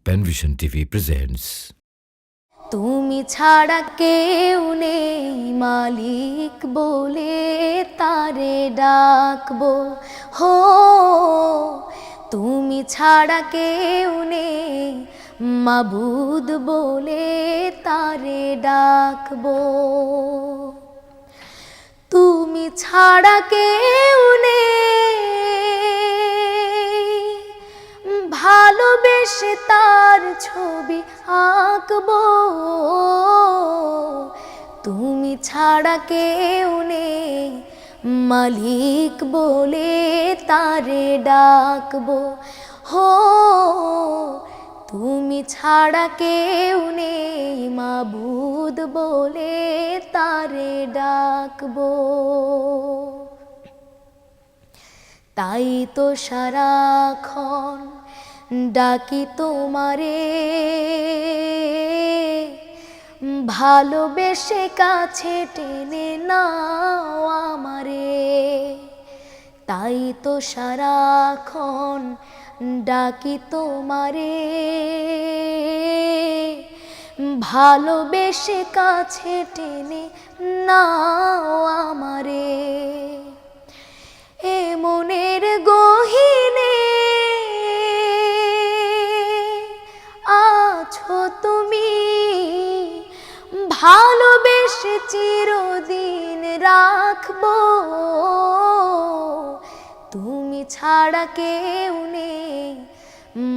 Panvision TV presents. তুমি ছাড়া কেউ নেই মালিক বলে তারে ডাকবো, হো তুমি ছাড়া কেউ নেই মাবুদ বলে তারে ডাকবো। তুমি ছাড়া কেউ নেই ভালোবেসে তার ছবি আঁকবো। তুমি ছাড়া কেউ নেই মালিক বলে তারে ডাকবো, হো তুমি ছাড়া কেউ নেই মাবুদ বলে তারে ডাকবো। তাই তো সারাক্ষণ ডাকি তোমারে, ভালোবেসে কাছে টেনে নাও আমারে। তাই তো সারাক্ষণ ডাকি তোমারে, ভালোবেসে কাছে টেনে নাও আমারে। এ মনের গহীনে আছো তুমি, ভালোবেসে চিরদিন রাখবো। তুমি ছাড়া কেউ নেই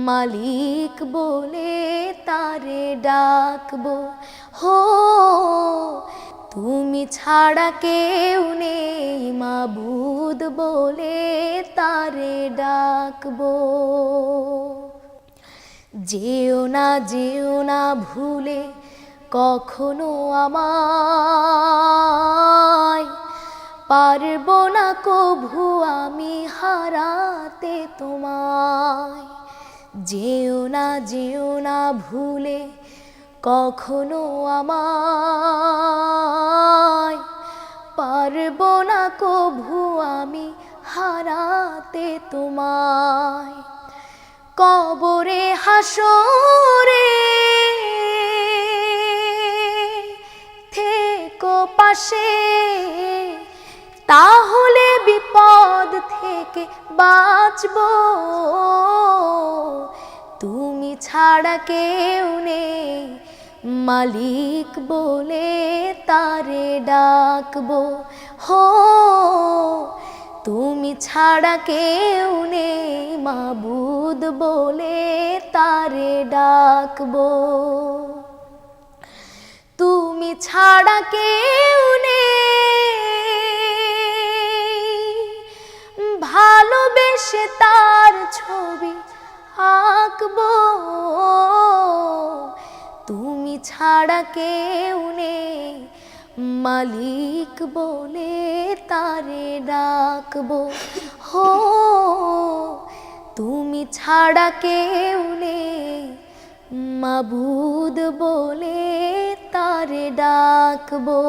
মালিক বলে তারে ডাকবো, হো তুমি ছাড়া কেউ নেই মাবুদ বলে তারে ডাকবো। যেও না ভুলে কখনো আমায়, পারবো না কভু আমি হারাতে তোমায়। যেও না ভুলে কখনো আমায়, পারবো না কভু আমি হারাতে তোমায়। কবরে হাসরে থেকো পাশে, তাহলে বিপদ থেকে বাঁচবো। তুমি ছাড়া কেউ নেই মালিক বলে তারে ডাকবো, হো তুমি ছাড়া কেউ নেই মাবুদ বলে তারে ডাকবো। তুমি ছাড়া কেউ নেই ভালোবেসে তার ছবি আঁকবো। তুমি ছাড়া কেউ নেই মালিক বলে তারে ডাকবো, হো তুমি ছাড়া কেউ নেই মাবুদ বলে তারে ডাকবো।